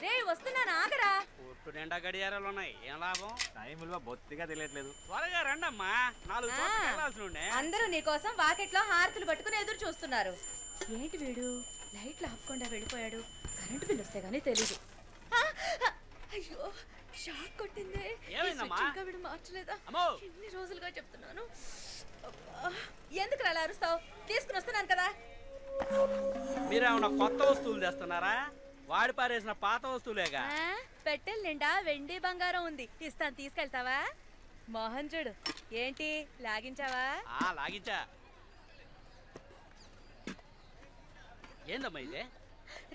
రే వస్తున్నాను ఆగరా. పొట్టు నిండా గడియారాలు ఉన్నాయి, ఏం లాభం? టైం విలువ బొత్తిగా తెలియట్లేదు. త్వరగా రండమ్మా, 4 చోట్లకి వెళ్ళాల్సి ఉండే. అందరూ నీకోసం వాకెట్లో హారతులు పట్టుకుని ఎదురు చూస్తున్నారు. ఏంటి వీడు లైట్లు ఆపకుండా వెళ్ళిపోయాడు? కరెంటు బిల్ వస్తే గానీ తెలీదు. అయ్యో షాక్ కొట్టిందే. ఏమైందమ్మా? ఇంకా వీడు మార్చలేదా? అమ్మో ఎన్ని రోజులుగా చెప్తున్నాను. ఎందుకు అలా అరుస్తావు? తీసుకుని వస్తున్నాను కదా. మీరేమన్నా కొత్త వస్తువులు తెస్తున్నారా? వాడి పారేసిన పాత వస్తువులేగా. పెట్టెల నిండా వెండి బంగారం ఉంది, ఇస్తాను, తీసుకెళ్తావా? మోహన్ చూడు, ఏంటి లాగించావా? లాగించా. ఏందమ్మా ఇదే?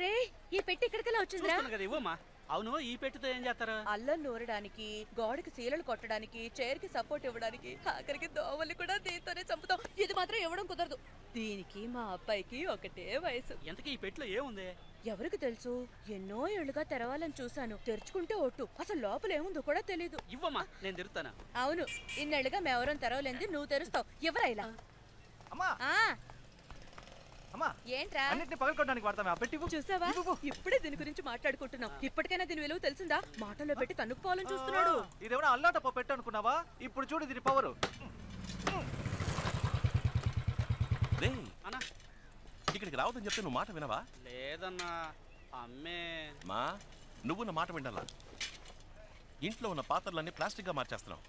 రే ఈ పెట్టి ఇక్కడికెలా వచ్చిందిరా? కదా ఇవ్వమ్మా. అవును, ఈ పెట్టితో ఏం చేస్తారు? అల్లం నూరడానికి, గోడకి సీలలు కొట్టడానికి, చైర్ కి సపోర్ట్ ఇవ్వడానికి, ఆఖరికి దోవల్ని కూడా దీంతోనే చంపుతాం. ఇది మాత్రం ఇవ్వడం కుదరదు. దీనికి మా అబ్బాయికి ఒకటే వయసు. ఎంతకీ ఈ పెట్టిలో ఏముంది? ఎవరికి తెలుసు? ఎన్నో ఏళ్లుగా తెరవాలని చూశాను, తెరుచుకుంటే ఒట్టు, అసలు లోపల ఏముందో కూడా తెలీదు. ఇవ్వమ్మా, నేను తెరుస్తాను. అవును, ఇన్నేళ్లుగా మేవరం తెరవలేంది, నువ్వు తెరుస్తావు. ఎవరా ఇలా? ఏంట్రా అన్నిటిని పగలకొట్టడానికి వాడతామే ఆ పెట్టి. చూసావా, ఇప్పుడే దీని గురించి మాట్లాడుకుంటున్నాం. ఇప్పటికైనా దీని విలువ తెలిసిందా? మాటల్లో పెట్టి తన్నుకుపోవాలని చూస్తున్నాడు. ఇదేమన్నా అల్లాటప్ప పెట్టు అనుకున్నావా? ఇప్పుడు చూడు దీని పవరు. అన్నా ఇక్కడికి రావద్దని చెప్తే నువ్వు మాట వినవా? లేదన్నా, అమ్మే. మా నువ్వు నా మాట వినాలా? ఇంట్లో ఉన్న పాత్రలన్నీ ప్లాస్టిక్గా మార్చేస్తున్నావు.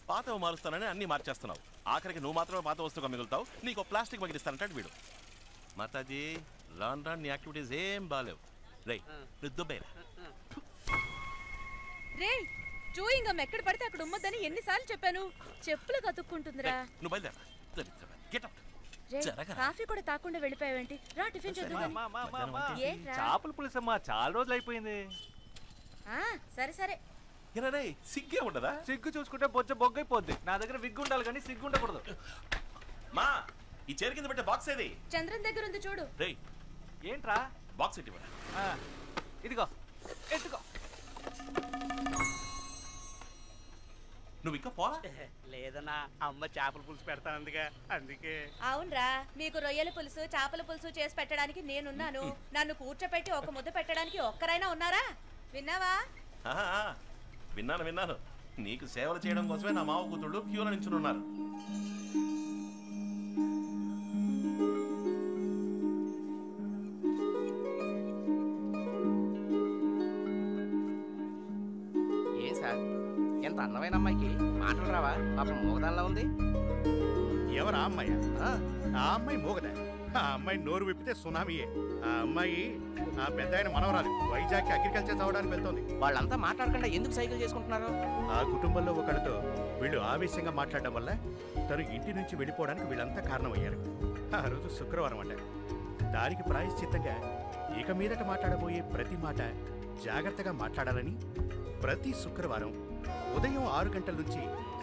పాతవి మారుస్తానని అన్నీ మార్చేస్తున్నావు. ఆఖరికి నువ్వు మాత్రమే పాత వస్తువుగా మిగులుతావు. నీకు ప్లాస్టిక్ మగిలిస్తానంటాడు వీడు. మాతాజీ రాను రాను నీ యాక్టివిటీస్ ఏం బాలేవు. రై దుబ్బేరా. రే చూయింగం ఎక్కడ పడితే అక్కడ ఉమ్మద్దని ఎన్నిసార్లు చెప్పాను? చెప్పులు కతుక్కుంటుందిరా. నువ్వు బయలుదేరా. కాఫీ కూడా తాకుండా వెళ్ళిపోయావేంటి? రా టిఫిన్ చేద్దాం. చేపల పులుసు అమ్మా, చాలా రోజులు అయిపోయింది. సరే సరే. సిగ్గే ఉండదా? సిగ్గు చూసుకుంటే బొచ్చ బొగ్గైపోద్ది. నా దగ్గర విగ్గు ఉండాలి కానీ సిగ్గు ఉండకూడదు. మా ఈ చైర్ కింద పెట్టే బాక్స్ ఏది? చంద్రన్ దగ్గర ఉంది చూడు. రేయ్ ఏంట్రా? బాక్స్ ఇటు ఇదిగో ఎత్తుకో. నువ్వు ఇంకా పోలా? లేదన్నా, అమ్మ చేపల పులుసు పెడతానందుగా, అందుకే. అవునరా, మీకు రొయ్యల పులుసు చేపల పులుసు చేసి పెట్టడానికి నేనున్నాను. నన్ను కూర్చోపెట్టి ఒక ముద్ద పెట్టడానికి ఒక్కరైనా ఉన్నారా? విన్నావా? విన్నాను. నీకు సేవలు చేయడం కోసమే నా మావ కూతుళ్ళు క్యూలో నించున్నారు. ఏ సార్, ఎంత అందమైన అమ్మాయికి మాటలు రావా? పాపం మూగదానిలా ఉంది. ఎవరా అమ్మాయి? ఆ అమ్మాయి మూగదా? ఆ అమ్మాయి నోరు విప్పితే సునామీయే. ఆ అమ్మాయి ఆ పెద్ద ఆయన మనవరాలు. వైజాగ్ అగ్రికల్చర్ చదవడానికి వెళ్తోంది. వాళ్ళంతా మాట్లాడకుండా ఎందుకు సైకిల్ చేసుకుంటున్నారు? ఆ కుటుంబంలో ఒకరితో వీళ్ళు ఆవేశంగా మాట్లాడడం వల్ల తను ఇంటి నుంచి వెళ్ళిపోవడానికి వీళ్ళంతా కారణమయ్యారు. ఆ రోజు శుక్రవారం అంట. దానికి ప్రాయశ్చిత్తంగా ఇక మీదట మాట్లాడబోయే ప్రతి మాట జాగ్రత్తగా మాట్లాడాలని ప్రతి శుక్రవారం ఉదయం 6 గంటల నుంచి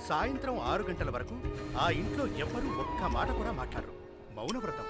సాయంత్రం 6 గంటల వరకు ఆ ఇంట్లో ఎవ్వరూ ఒక్క మాట కూడా మాట్లాడరు. మౌనవ్రతం.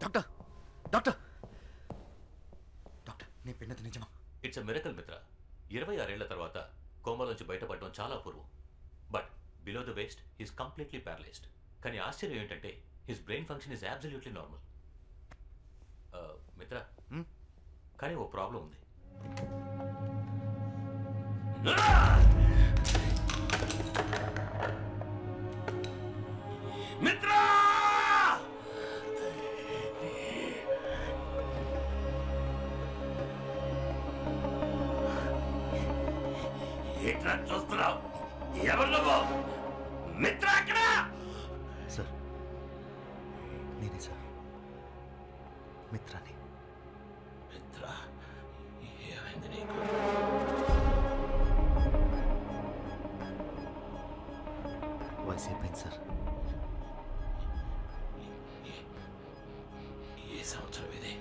డాక్టర్ డాక్టర్ డాక్టర్ నేను విన్నది నిజమా? ఇట్స్ అ మిరకల్ మిత్ర. 26 ఏళ్ల తర్వాత కోమాలోంచి బయటపడడం చాలా అపూర్వం. But below the waist he's completely paralysed. కానీ ఆశ్చర్యం ఏంటంటే his brain function is absolutely normal. మిత్ర, కానీ ఓ ప్రాబ్లం ఉంది. మిత్రా! ఏంట్రా చూస్తున్నావు? ఎవరు నువ్వు? మిత్ర అక్కడ! సార్ నేనే సార్, మిత్రాని. మిత్ర, ఏమైంది నీకు? వయసు అయిపోయింది సార్. ఏ సంవత్సరం ఇది?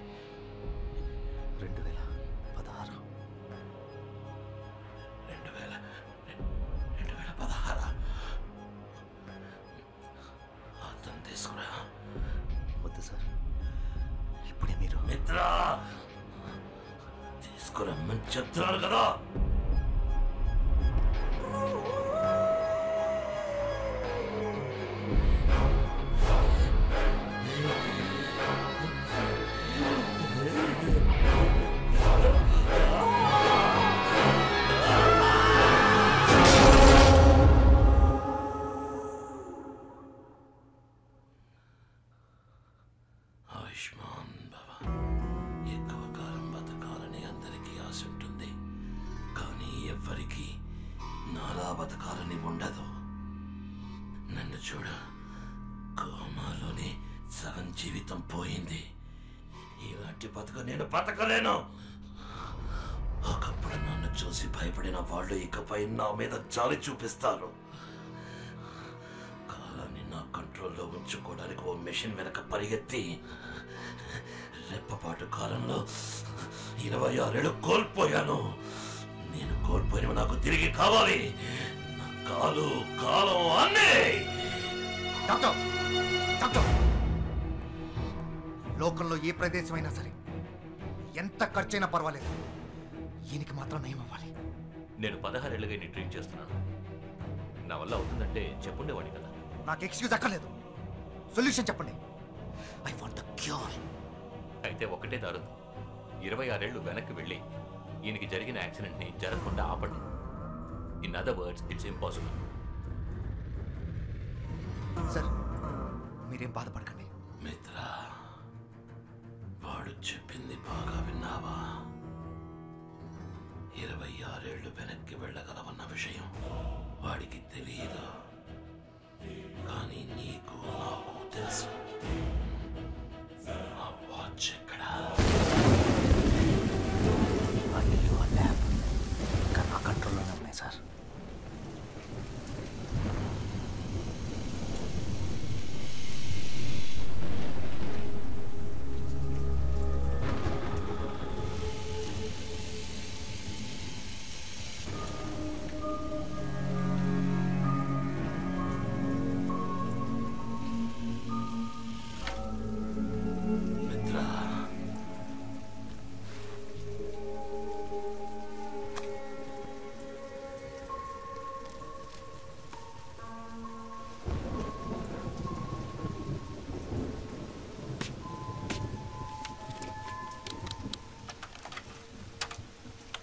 2016. 2016. అర్థం తీసుకురా. వద్దు సార్, ఇప్పుడే మీరు. మిత్ర, తీసుకురమ్మని చెప్తున్నాను కదా. ఆయుష్మాన్ భవ. ఎక్కువ కాలం బతకాలని అందరికీ ఆశ ఉంటుంది, కానీ ఎవ్వరికీ నాలా బతకాలని ఉండదు. నన్ను చూడ, కోమాలోనే సగం జీవితం పోయింది. ఇలాంటి బతుకు నేను బతకలేను. ఒకప్పుడు నన్ను చూసి భయపడిన వాళ్ళు ఇకపై నా మీద జాలి చూపిస్తారు. కాలాన్ని నా కంట్రోల్లో ఉంచుకోవడానికి ఓ మెషిన్ వెనక పరిగెత్తి రెప్పపాటు కాలంలో 26 ఏళ్ళు కోల్పోయాను. నేను కోల్పోయినవి నాకు తిరిగి కావాలి. నా కాలు, కాలం అన్నీ. డాక్టర్ డాక్టర్, లోకంలో ఏ ప్రదేశమైనా సరే ఎంత ఖర్చైనా పర్వాలేదు, ఈయనకి మాత్రం నయం అవ్వాలి. నేను 16 ఏళ్ళుగా నీ ట్రీట్ చేస్తున్నాను. నా వల్ల అవుతుందంటే చెప్పుండేవాడి కదా. నాకు ఎక్స్క్యూజ్ అక్కర్లేదు, సొల్యూషన్ చెప్పండి. I want the cure. అయితే ఒకటే దారు, 26 ఏళ్ళు వెనక్కి వెళ్ళి ఈయనకి జరిగిన యాక్సిడెంట్ని జరగకుండా ఆపండి. In other words, it's impossible. Sir మీరేం బాధపడకండి. మిత్ర, వాడు చెప్పింది బాగా విన్నావా? 26 ఏళ్ళు వెనక్కి వెళ్ళగలవన్న విషయం వాడికి తెలియదు, కానీ నీకు నాకు తెలుసు. ఆ వాచ్ ఎక్కడా? ఇంకా నా కంట్రోల్లోనే ఉన్నాయి సార్.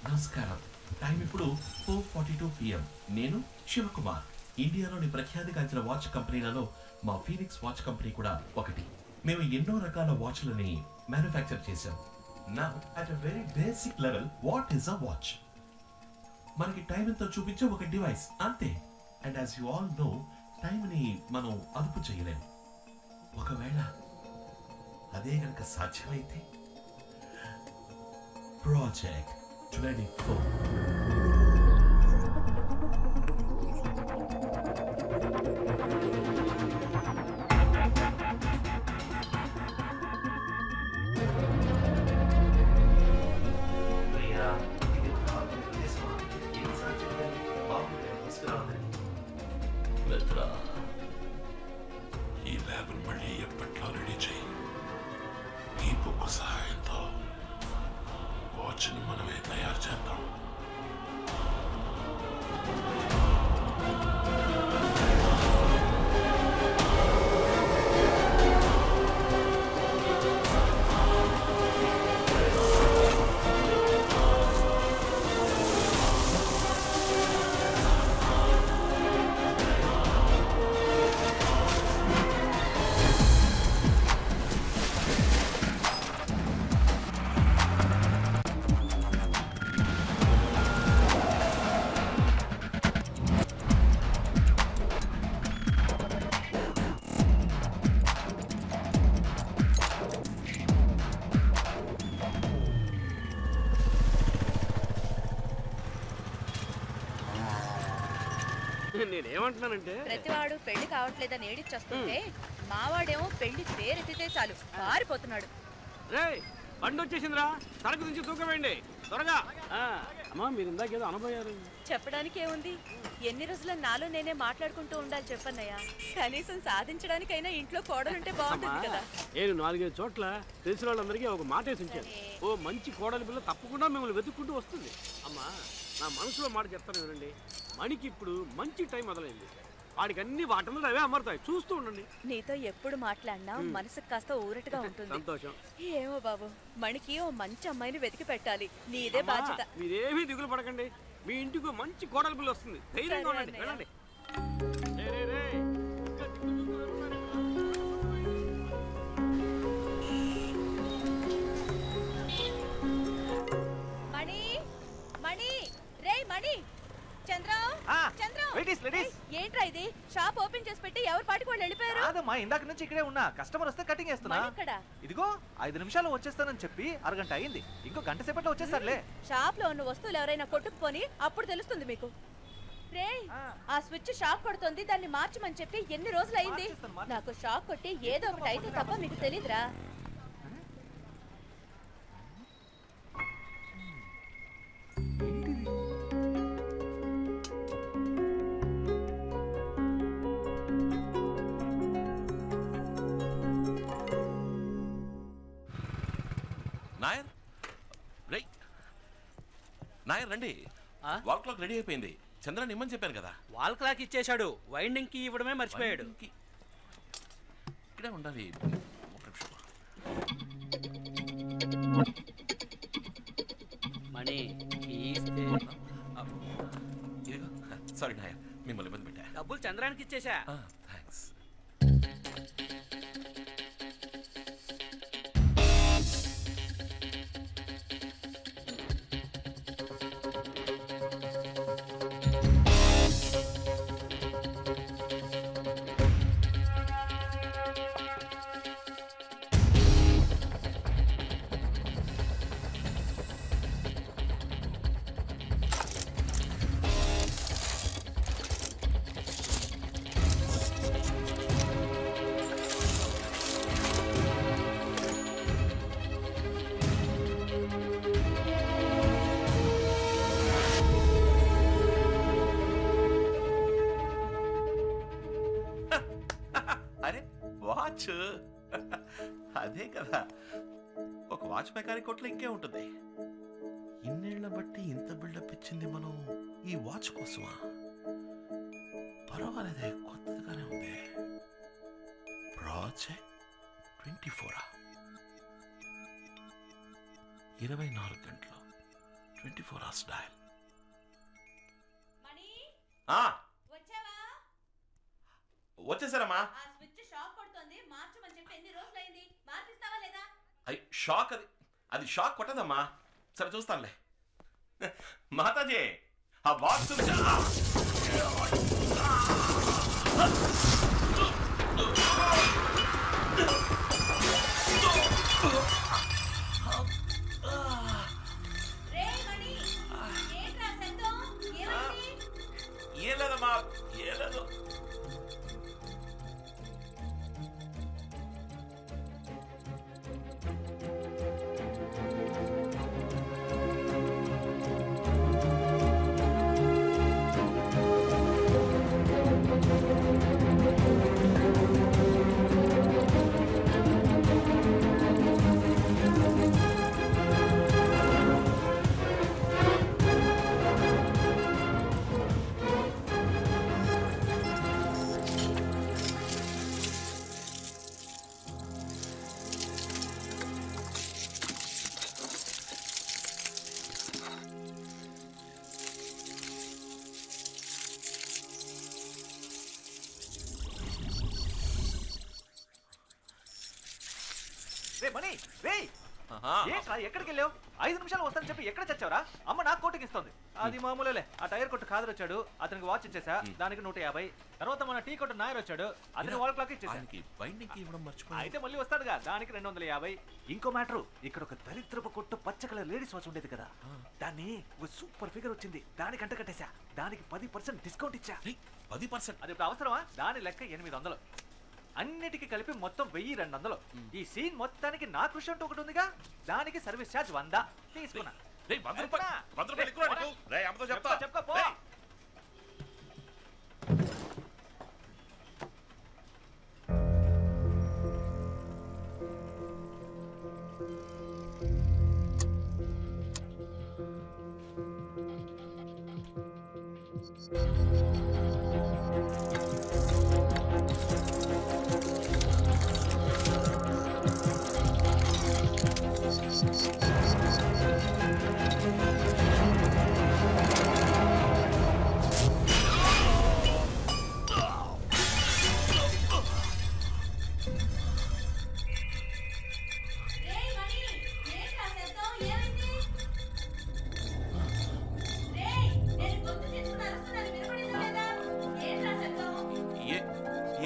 నమస్కారం. టైం ఇప్పుడు 4:42 PM. నేను శివకుమార్. ఇండియాలోని ప్రఖ్యాతిగాంచిన వాచ్ కంపెనీలలో మా ఫీనిక్స్ వాచ్ కంపెనీ కూడా ఒకటి. మేము ఎన్నో రకాల వాచ్లని మ్యానుఫ్యాక్చర్ చేశాం. నా at a very basic level, what is a watch? మనకి టైం ఎంతో చూపించే ఒక డివైస్ అంతే. And as you all know, టైంని మనం అదుపు చేయలేము. ఒకవేళ అదే కనుక సాధ్యమైతే ప్రాజెక్ట్ 24. మిత్ర, ఈ ల్యాబ్ని మళ్ళీ ఎప్పట్లో రెడీ చేయి. ఏమంటున్నానంటే ప్రతివాడు పెళ్లి కావట్లేదని ఏడిచ్చొస్తుంటే మావాడేమో పెళ్లి పేరెత్తితే చాలు పారిపోతున్నాడు. రేయ్ బండి వచ్చేసిందిరా, సరుకు నుంచి తూకవేయండి త్వరగా. అమ్మా మీరు ఇందాకేదో అనబోయారు. చెప్పడానికి ఏముంది, ఎన్ని రోజుల నాలో నేనే మాట్లాడుకుంటూ ఉండాలి చెప్పన్నయ్య. కనీసం సాధించడానికైనా ఇంట్లో కోడలుంటే బాగుంటుంది కదా. నేను 4-5 చోట్ల తెలిసిన వాళ్ళందరికీ ఒక మాట వేసి ఉంచాను. ఓ మంచి కోడలి పిల్ల తప్పకుండా మిమ్మల్ని వెతుక్కుంటూ వస్తుంది. అమ్మా నా మనసులో మాట చెప్తాను వినండి, మణికి ఇప్పుడు మంచి టైం మొదలైంది. వాడికి అన్ని వాటంలో అవే అమరుతాయి, చూస్తూ ఉండండి. నీతో ఎప్పుడు మాట్లాడినా మనసుకు కాస్త ఊరటగా ఉంటుంది. సంతోషం. ఏమో బాబు, మణికి ఓ మంచి అమ్మాయిని వెతికి పెట్టాలి, నీదే బాధ్యత. మీరేమీ దిగులు పడకండి, మీ ఇంటికి మంచి కోడలి పిల్ల వస్తుంది, ధైర్యంగా ఉండండి. వెళ్ళండి. మణి మణి రే మణి, చంద్రం చంద్రం, ఏంట్రా ఇది? షాప్ ఓపెన్ చేసి పెట్టి ఎవరి పాటికి వాళ్ళు వెళ్ళిపోయారు? కాదమ్మా, ఇందాక నుంచి ఇక్కడే ఉన్నా. కస్టమర్ వస్తే కటింగ్ చేస్తున్నా. ఇదిగో 5 నిమిషాలు వచ్చేస్తానని చెప్పి అరగంట అయింది. ఇంకో గంట సేపట్లో వచ్చేస్తారులే. షాప్ లో ఉన్న వస్తువులు ఎవరైనా కొట్టుకుపోని అప్పుడు తెలుస్తుంది మీకు. రే ఆ స్విచ్ షాక్ కొడుతుంది, దాన్ని మార్చమని చెప్పి ఎన్ని రోజులు అయింది. నాకు షాక్ కొట్టి ఏదో ఒకటి అయితే తప్ప మీకు తెలీదురా. నాయర్ నాయర్ రండి, వాల్ క్లాక్ రెడీ అయిపోయింది. చంద్రని ఇమ్మని చెప్పాను కదా. వాల్ క్లాక్ ఇచ్చేశాడు, వైండింగ్ కి ఇవ్వడమే మర్చిపోయాడు. ఇక్కడే ఉండాలి. మణి సారీ నాయర్, మిమ్మల్ని ఇబ్బంది పెట్టా. డబ్బులు చంద్రానికి ఇచ్చేసా. థ్యాంక్స్. అదే కదా, ఒక వాచ్ మెకానిక్ కొట్లో ఇంకే ఉంటుంది. ఇన్నేళ్ల బట్టి ఇంత బిల్డప్ ఇచ్చింది మనం ఈ వాచ్ కోసమా? పర్వాలేదే, కొత్తగానే ఉంది. ప్రాజెక్ట్ 24 24 గంటలు 24 hours డయల్. వచ్చేసారమ్మా. షాక్ అది షాక్ కొట్టదమ్మా. సరే చూస్తానులే. మాతాజీ ఆ బాక్స్ ఏం లేదమ్మా, ఏం లేదు. ఏంట్రా ఎక్కడికి వెళ్ళావు? 5 నిమిషాలు వస్తానని చెప్పి ఎక్కడ చచ్చావురా? అమ్మ నాకు కోటికి ఇస్తుంది. అది మామూలేలే. ఆ టైర్ కొట్టు ఖాదర్ వచ్చాడు, అతనికి వాచ్ ఇచ్చేసా, దానికి 150. తర్వాత మన టీ కొట్టు నాయర్ వచ్చాడు, అతనికి వాల్ క్లాక్ ఇచ్చేసా. అయితే మళ్ళీ వస్తాడుగా, దానికి 250. ఇంకో మ్యాటర్, ఇక్కడ ఒక దరిద్రపు కొట్టు పచ్చ కలర్ లేడీస్ వాచ్ ఉండేది కదా, దాన్ని ఒక సూపర్ ఫిగర్ వచ్చింది, దానికి అంట కట్టేశా, దానికి 10% డిస్కౌంట్ ఇచ్చా. 10%? అది ఇప్పుడు అవసరమా? దాని లెక్క 800. అన్నిటికీ కలిపి మొత్తం 1200. ఈ సీన్ మొత్తానికి నా కృషి అంటూ ఒకటి ఉందిగా, దానికి సర్వీస్ ఛార్జ్ 100 తీసుకున్నా. చెప్పుకో.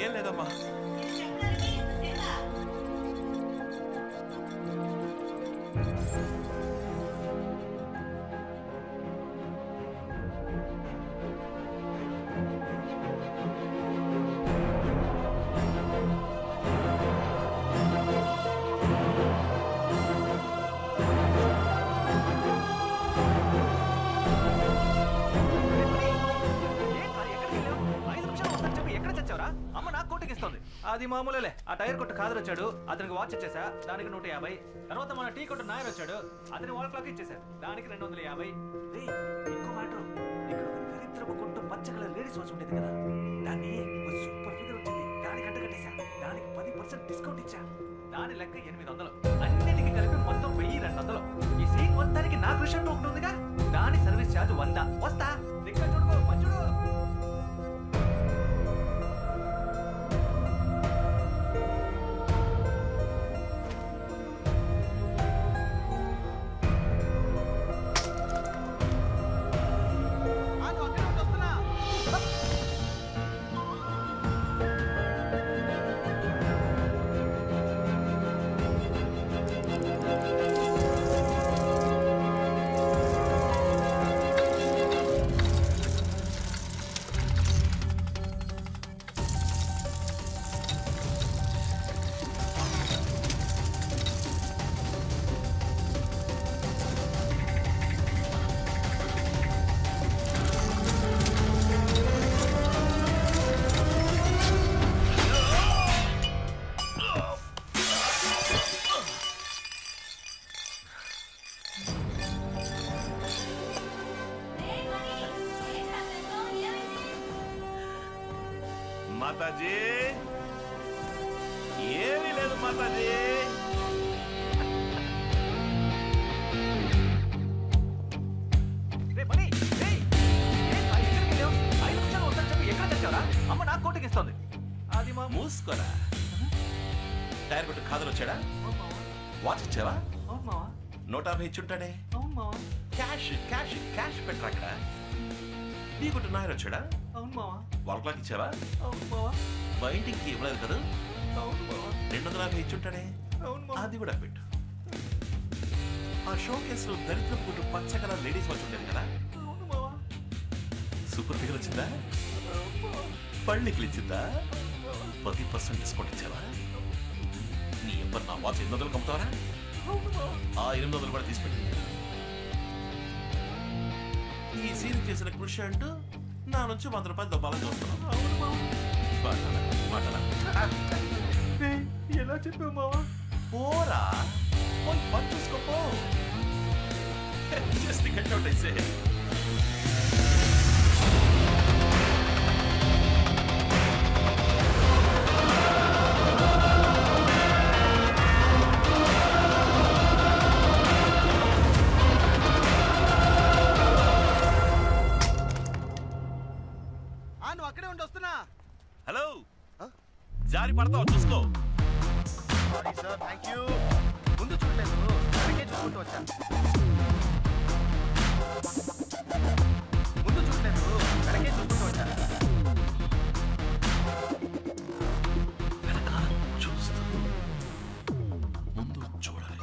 ఏం లేదమ్మా. అది మామూలేలే. ఆ టైర్ కొట్టు ఖాదర్ వచ్చాడు, అతనికి వాచ్ ఇచ్చేసా, దానికి 150. తర్వాత మన టీ కొట్టు నాయర్ వచ్చాడు, అతని వాల్ క్లాక్ ఇచ్చేసా, దానికి 250. ఇంకో మ్యాటర్, ఇక్కడ ఒక దరిద్రపు కొట్టు పచ్చ కలర్ లేడీస్ వాచ్ ఉండేది కదా, దాన్ని ఒక సూపర్ ఫిగర్ వచ్చింది, దానికి అంట కట్టేశా, దానికి 10% డిస్కౌంట్ ఇచ్చా. దాని లెక్క 800. అన్నిటికీ కలిపి మొత్తం 1200. ఈ సీన్ మొత్తానికి నా కృషి అంటూ ఒకటి ఉందిగా, దాని సర్వీస్ ఛార్జ్ 100. వస్తా. దిక్క చూడుకో, మంచుడు. మాతాజీ, ఏమీ లేదు మాతాజీ. అమ్మ నాకు కోటికి ఇస్తుంది. అది మా మూసుకోరా. టైర్ కొట్టు ఖాదర్ వచ్చాడా? వాచ్ ఇచ్చావా? 150 ఇచ్చుంటాడే. క్యాష్ క్యాష్ క్యాష్ పెట్టరా అక్కడ. టీ కొట్టు నాయర్ వచ్చాడా? వాల్ క్లాక్ ఇచ్చావా? బైండింగ్ కి ఇవ్వలేదు కదా. 250 ఇచ్చుంటాడే. అది కూడా పెట్టు. ఆ షో కేసులో దరిద్రపు కొట్టు పచ్చ కలర్ లేడీస్ వాచ్ ఉండేది కదా, సూపర్ ఫిగర్ వచ్చిందా? పళ్ళికి ఇచ్చిందా? 10% డిస్కౌంట్ ఇచ్చావా? నీ ఎవ్వరు నా వాచ్ 800 కమ్ముతావరా? ఆ 800 కూడా తీసుకెళ్ళి. ఈ సీన్ చేసిన కృషి అంటూ నా నుంచి 100 రూపాయలు దొబ్బాలని చూస్తున్నాను. ఎలా చెప్పావు మావా? పోరా, పోయి పని చూసుకోపో. జస్ట్ గెట్ అవుట్ అయితే. నువ్వు అక్కడే ఉండి వస్తున్నా. హలో, జారి పడతావు చూసుకో. Sorry sir, thank you. ముందు చూడలేదు. చూసుకుంటూ వచ్చాను. ముందు చూడలేదు, వెనకే చూసుకుంటూ వచ్చాను. చూస్తూ ముందు చూడాలి.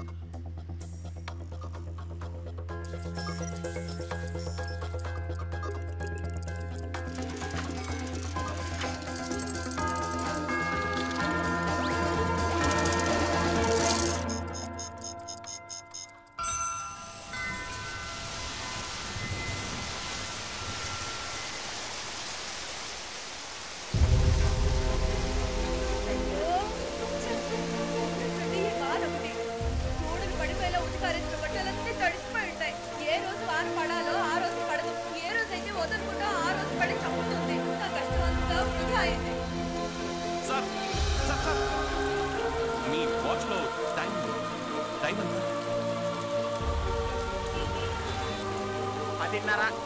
సార్ సార్ సార్ మీ వాచ్లో టైం టైం ఎంత? 10:30.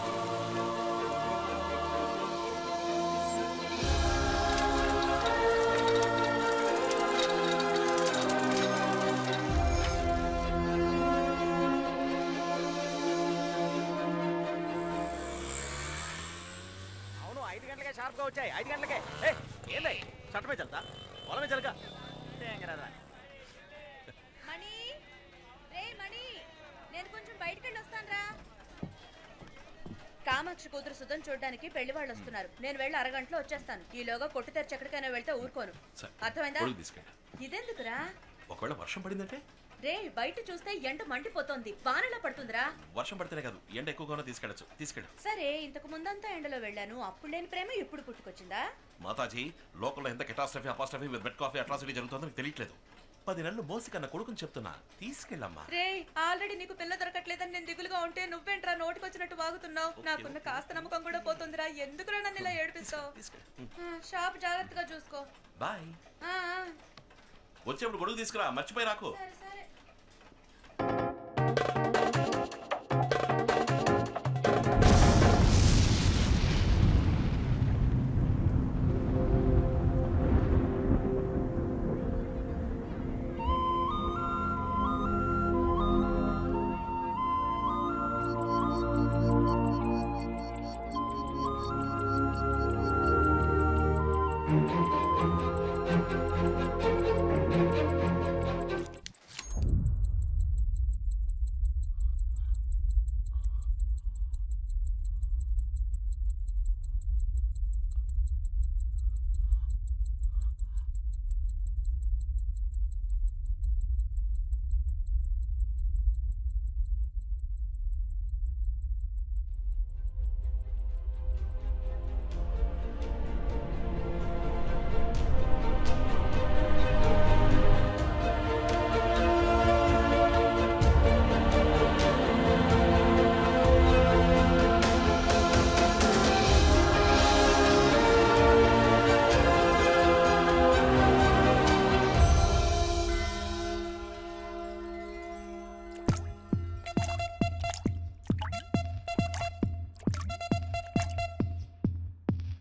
అవును 5 గంటలకే షార్ప్గా వచ్చాయి. 5 గంటలకే. ఏంది చట్టమే చల్తా పొలమే చలక మణి రే మణి, నేను కొంచెం బయటికి వెళ్ళి వస్తానురా. కామాక్షి కూతురు సుధం చూడడానికి పెళ్లి వాళ్ళు వస్తున్నారు. నేను వెళ్ళి అరగంటలో వచ్చేస్తాను. ఈలోగా కొట్టు తెరిచి ఎక్కడికైనా వెళ్తే ఊరుకోను. అర్థమైందా? ఇదెందుకురా? ఒకవేళ వర్షం పడిందంటే? రే బయట చూస్తే ఎండ మండిపోతోంది. వానలా పడుతుందిరా. వర్షం పడితేనే కాదు, ఎండ ఎక్కువగానే తీసుకెళ్ళు. సరే, ఇంతకు ముందంతా ఎండలో వెళ్ళాను. అప్పుడు లేని ప్రేమ ఇప్పుడు పుట్టుకొచ్చిందా? మాతాజీ, లోకల్లో ఎంత catastrophe apostrophe with bed coffee atrocity జరుగుతుందో మీకు తెలియట్లేదు. 10 నెలలు మోసి కన్నా కొడుకుని చెప్తున్నా, తీసుకెళ్ళమ్మా. రే ఆల్రెడీ నీకు పిల్ల దొరకట్లేదని నేను దిగులుగా ఉంటే నువ్వేంట్రా నోటికొచ్చినట్టు వాగుతున్నావు? నాకున్న కాస్త నమ్మకం కూడా పోతుందిరా. ఎందుకురా నన్ను ఇలా ఏడిపిస్తావు? షాప్ జాగ్రత్తగా చూసుకో. బాయ్. ఆ, ఆ. వచ్చేప్పుడు గొడుగు తీసుకురా, మర్చిపోయి రాకు. సరే సరే.